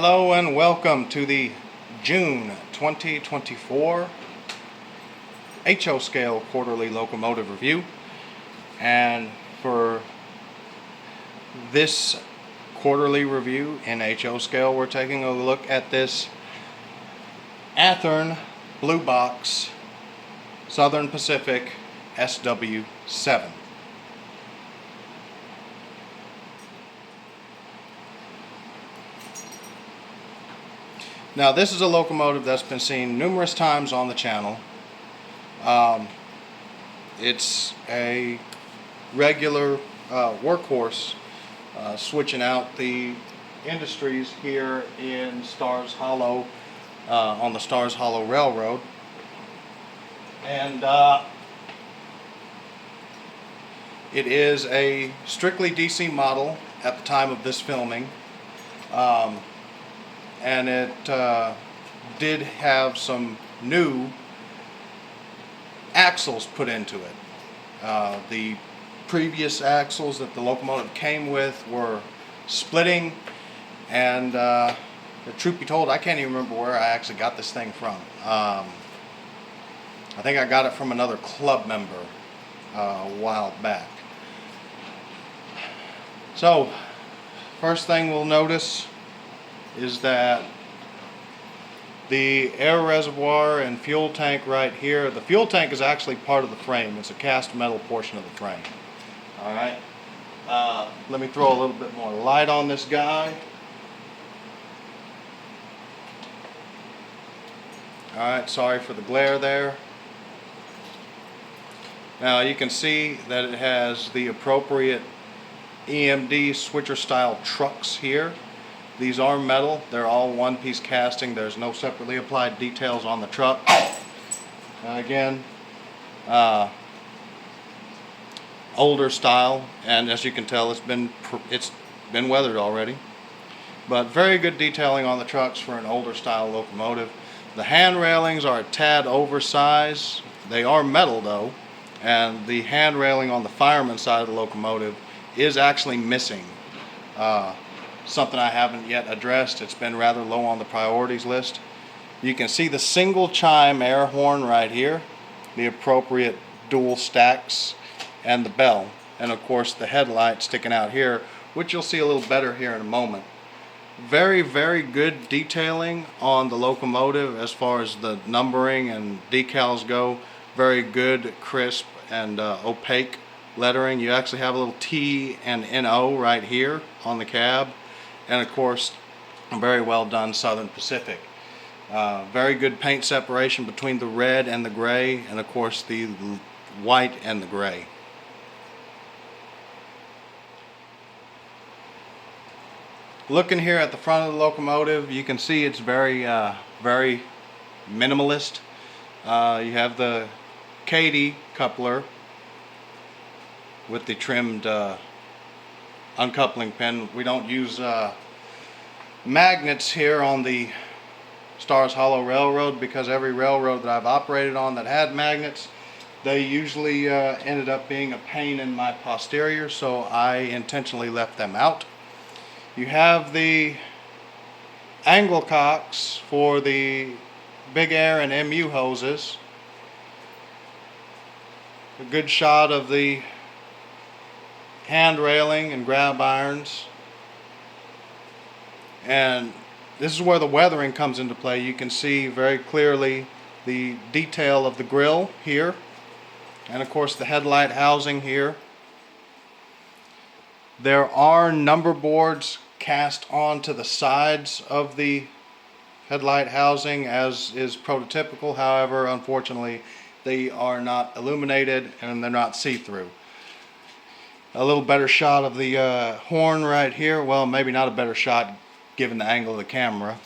Hello and welcome to the June 2024 HO Scale Quarterly Locomotive Review. And for this quarterly review in HO Scale, we're taking a look at this Athearn Blue Box Southern Pacific SW7. Now, this is a locomotive that's been seen numerous times on the channel. It's a regular workhorse, switching out the industries here in Stars Hollow, on the Stars Hollow Railroad. And it is a strictly DC model at the time of this filming. And it did have some new axles put into it. The previous axles that the locomotive came with were splitting, and the truth be told, I can't even remember where I actually got this thing from. I think I got it from another club member a while back. So, first thing we'll notice is that the air reservoir and fuel tank right here, the fuel tank is actually part of the frame. It's a cast metal portion of the frame. Alright, let me throw a little bit more light on this guy. Alright, sorry for the glare there. Now you can see that it has the appropriate EMD switcher style trucks here. These are metal. They're all one-piece casting. There's no separately applied details on the truck. Again, older style, and as you can tell, it's been weathered already. But very good detailing on the trucks for an older style locomotive. The hand railings are a tad oversized. They are metal though, and the hand railing on the fireman's side of the locomotive is actually missing. Something I haven't yet addressed. It's been rather low on the priorities list. You can see the single chime air horn right here, the appropriate dual stacks, and the bell, and of course the headlight sticking out here, which you'll see a little better here in a moment. Very, very good detailing on the locomotive as far as the numbering and decals go. Very good, crisp, and opaque lettering. You actually have a little T and NO right here on the cab. And of course, very well done Southern Pacific. Very good paint separation between the red and the gray, and of course the white and the gray. Looking here at the front of the locomotive, you can see it's very minimalist. You have the Katy coupler with the trimmed uncoupling pin. We don't use magnets here on the Stars Hollow Railroad because every railroad that I've operated on that had magnets, they usually ended up being a pain in my posterior, so I intentionally left them out. You have the angle cocks for the big air and MU hoses. A good shot of the hand railing and grab irons, and this is where the weathering comes into play. You can see very clearly the detail of the grille here, and of course the headlight housing here. There are number boards cast onto the sides of the headlight housing, as is prototypical. However, unfortunately, they are not illuminated and they're not see-through. A little better shot of the horn right here. Well, maybe not a better shot given the angle of the camera.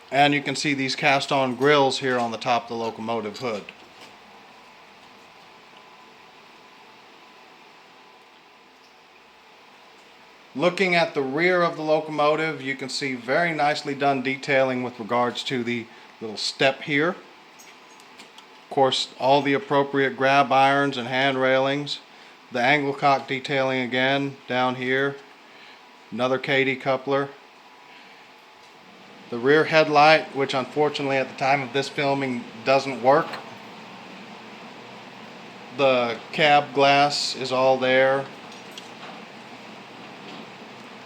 And you can see these cast-on grills here on the top of the locomotive hood. Looking at the rear of the locomotive, you can see very nicely done detailing with regards to the little step here. Of course, all the appropriate grab irons and hand railings. The angle cock detailing again down here. Another Katy coupler. The rear headlight, which unfortunately at the time of this filming doesn't work. The cab glass is all there.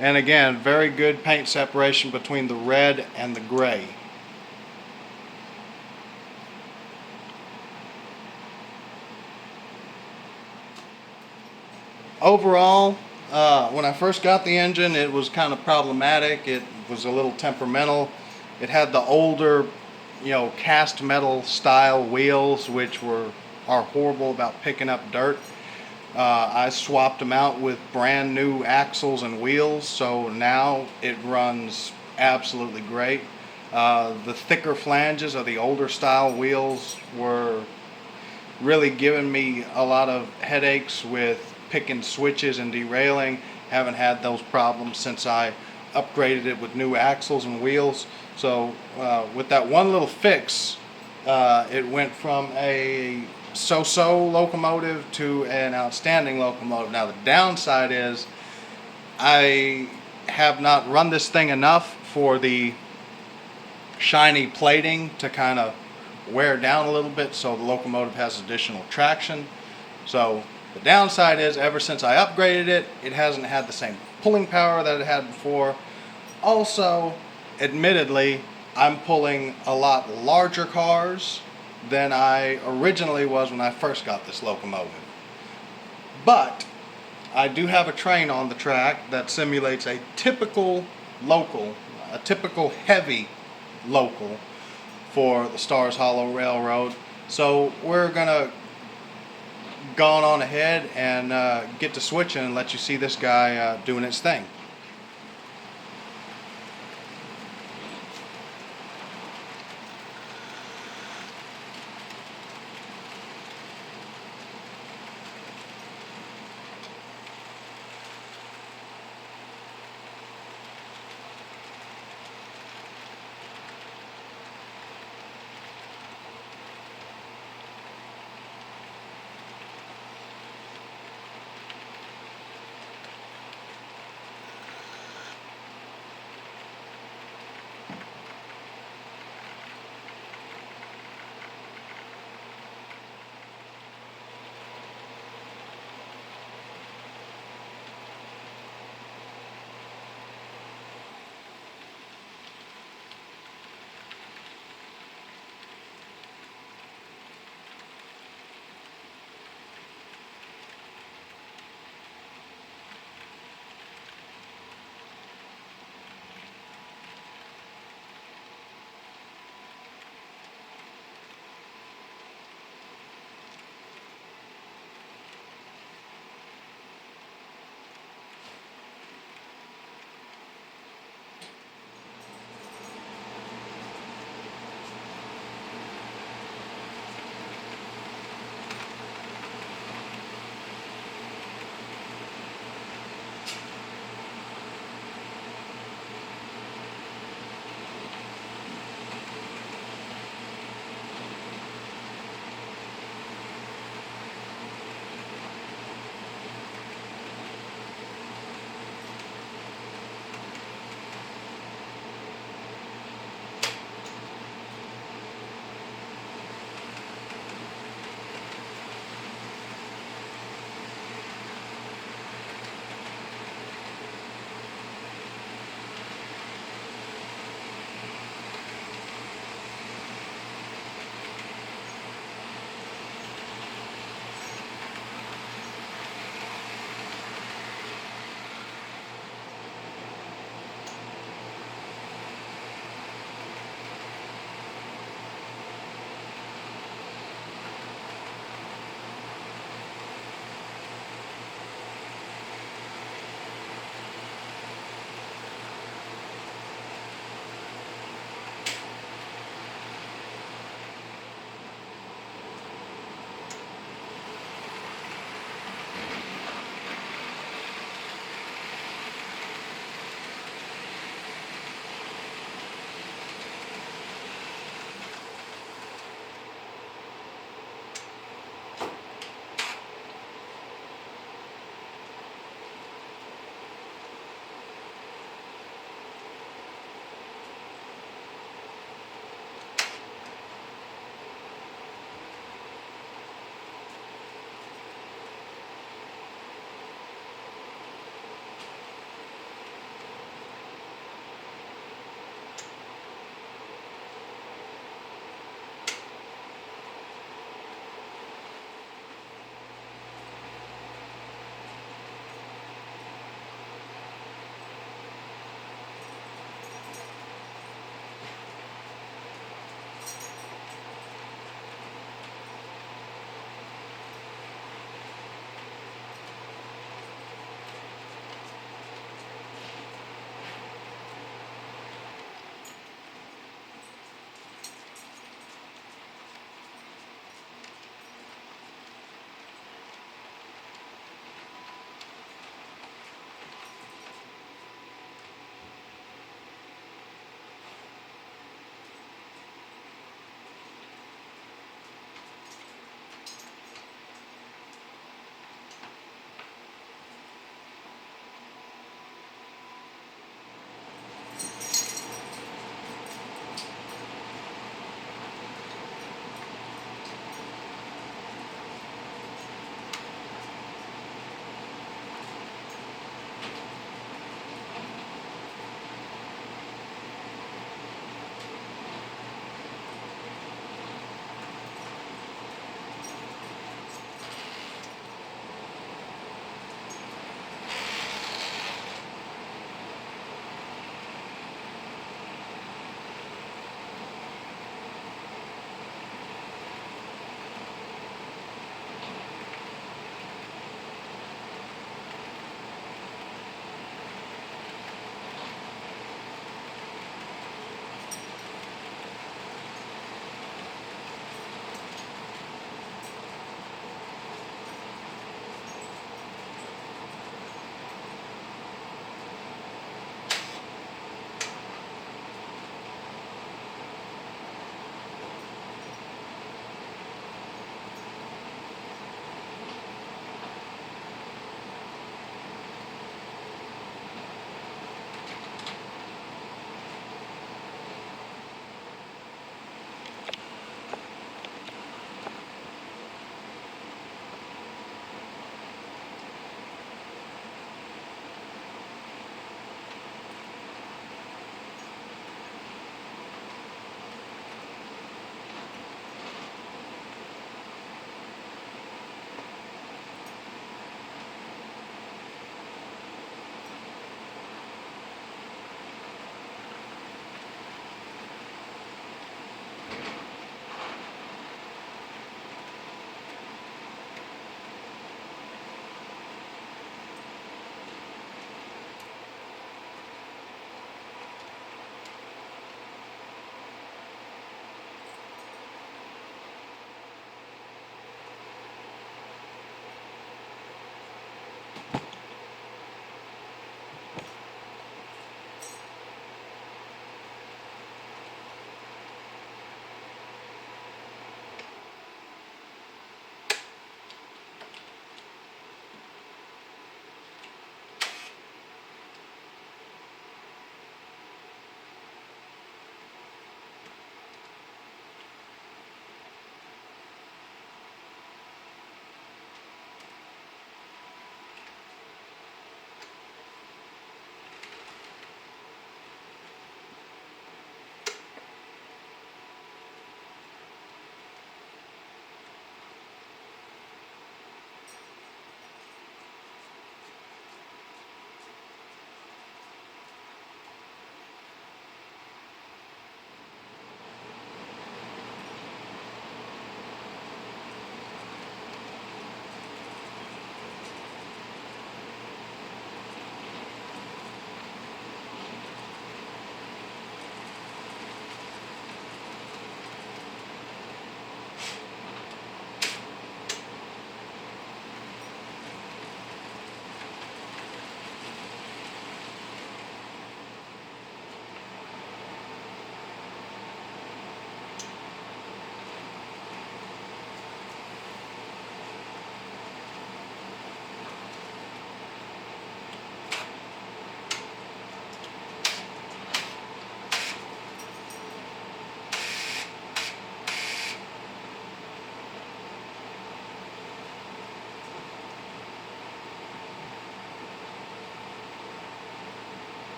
And again, very good paint separation between the red and the gray. Overall, when I first got the engine, it was kind of problematic. It was a little temperamental. It had the older, cast metal style wheels, which are horrible about picking up dirt. I swapped them out with brand new axles and wheels, so now it runs absolutely great. The thicker flanges of the older style wheels were really giving me a lot of headaches with picking switches and derailing. Haven't had those problems since I upgraded it with new axles and wheels. So with that one little fix, it went from a so-so locomotive to an outstanding locomotive. Now the downside is I have not run this thing enough for the shiny plating to kind of wear down a little bit, so the locomotive has additional traction. So the downside is, ever since I upgraded it, it hasn't had the same pulling power that it had before. Also, admittedly, I'm pulling a lot larger cars than I originally was when I first got this locomotive. But I do have a train on the track that simulates a typical local, a typical heavy local for the Stars Hollow Railroad. So we're gonna go on ahead and get to switching and let you see this guy doing his thing.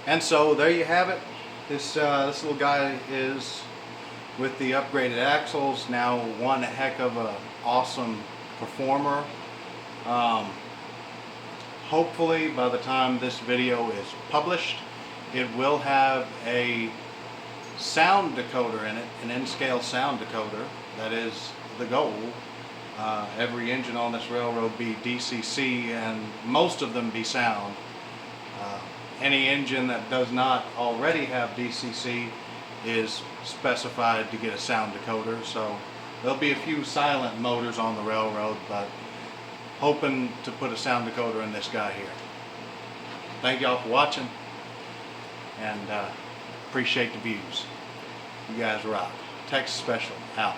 And so there you have it. This little guy is, with the upgraded axles, now one heck of a awesome performer. Hopefully by the time this video is published, it will have a sound decoder in it, an N-scale sound decoder. That is the goal. Every engine on this railroad be DCC and most of them be sound. Any engine that does not already have DCC is specified to get a sound decoder, so there'll be a few silent motors on the railroad, but hoping to put a sound decoder in this guy here. Thank y'all for watching, and appreciate the views. You guys rock. Texas Special out.